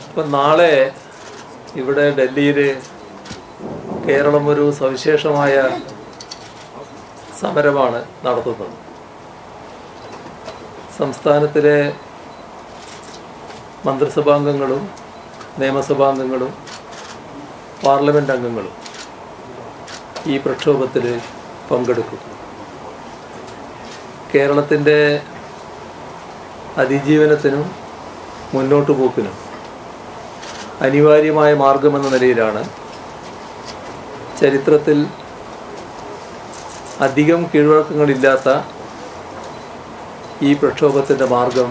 ഇപ്പം നാളെ ഇവിടെ ഡൽഹിയിൽ കേരളം ഒരു സവിശേഷമായ സമരമാണ് നടത്തുന്നത്. സംസ്ഥാനത്തിലെ മന്ത്രിസഭാംഗങ്ങളും നിയമസഭാംഗങ്ങളും പാർലമെൻറ്റ് അംഗങ്ങളും ഈ പ്രക്ഷോഭത്തിൽ പങ്കെടുക്കും. കേരളത്തിൻ്റെ അതിജീവനത്തിനും മുന്നോട്ടു പോക്കിനും അനിവാര്യമായ മാർഗമെന്ന നിലയിലാണ് ചരിത്രത്തിൽ അധികം കീഴ്വഴക്കങ്ങളില്ലാത്ത ഈ പ്രക്ഷോഭത്തിൻ്റെ മാർഗം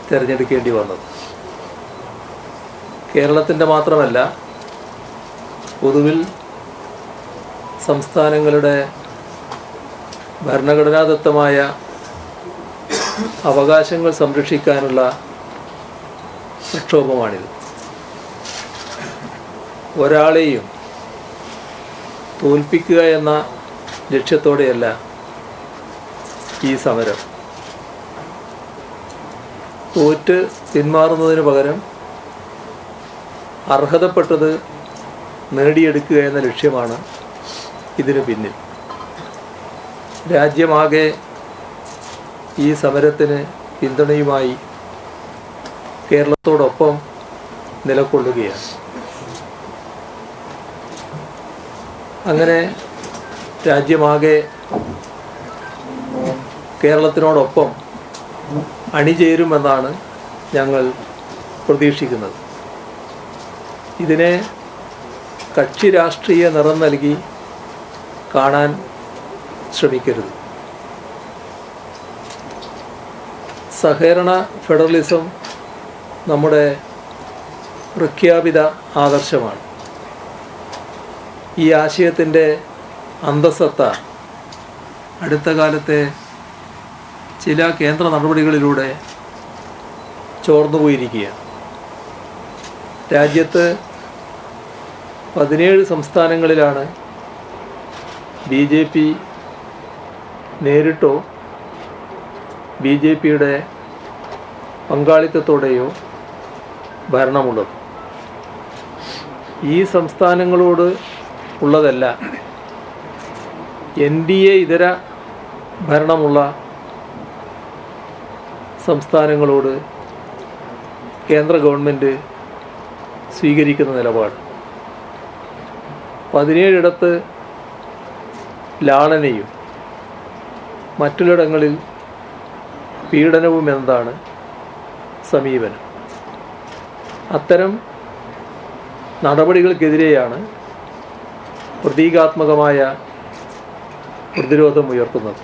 തിരഞ്ഞെടുക്കേണ്ടി വന്നത്. കേരളത്തിൻ്റെ മാത്രമല്ല, പൊതുവിൽ സംസ്ഥാനങ്ങളുടെ ഭരണഘടനാദത്തമായ അവകാശങ്ങൾ സംരക്ഷിക്കാനുള്ള പ്രക്ഷോഭമാണിത്. ഒരാളെയും തോൽപ്പിക്കുക എന്ന ലക്ഷ്യത്തോടെയല്ല ഈ സമരം. തോറ്റ് പിന്മാറുന്നതിന് പകരം അർഹതപ്പെട്ടത് നേടിയെടുക്കുക എന്ന ലക്ഷ്യമാണ് ഇതിനു പിന്നിൽ. രാജ്യമാകെ ഈ സമരത്തിന് പിന്തുണയുമായി കേരളത്തോടൊപ്പം നിലകൊള്ളുകയാണ്. അങ്ങനെ രാജ്യമാകെ കേരളത്തിനോടൊപ്പം അണിചേരുമെന്നാണ് ഞങ്ങൾ പ്രതീക്ഷിക്കുന്നത്. ഇതിനെ കക്ഷി രാഷ്ട്രീയ നിറം നൽകി കാണാൻ ശ്രമിക്കരുത്. സഹകരണ ഫെഡറലിസം നമ്മുടെ പ്രഖ്യാപിത ആദർശമാണ്. ഈ ആശയത്തിൻ്റെ അന്തസത്ത അടുത്ത കാലത്തെ ചില കേന്ദ്ര നടപടികളിലൂടെ ചോർന്നുപോയിരിക്കുകയാണ്. രാജ്യത്ത് 17 സംസ്ഥാനങ്ങളിലാണ് BJP നേരിട്ടോ BJPയുടെ പങ്കാളിത്തത്തോടെയോ ഭരണമുള്ളത്. ഈ സംസ്ഥാനങ്ങളോട് ഉള്ളതല്ല NDA ഇതര ഭരണമുള്ള സംസ്ഥാനങ്ങളോട് കേന്ദ്ര ഗവൺമെൻറ് സ്വീകരിക്കുന്ന നിലപാട്. 17 ലാളനയും മറ്റുള്ളിടങ്ങളിൽ പീഡനവും എന്നതാണ് സമീപനം. അത്തരം നടപടികൾക്കെതിരെയാണ് പ്രതീകാത്മകമായ പ്രതിരോധം ഉയർത്തുന്നത്.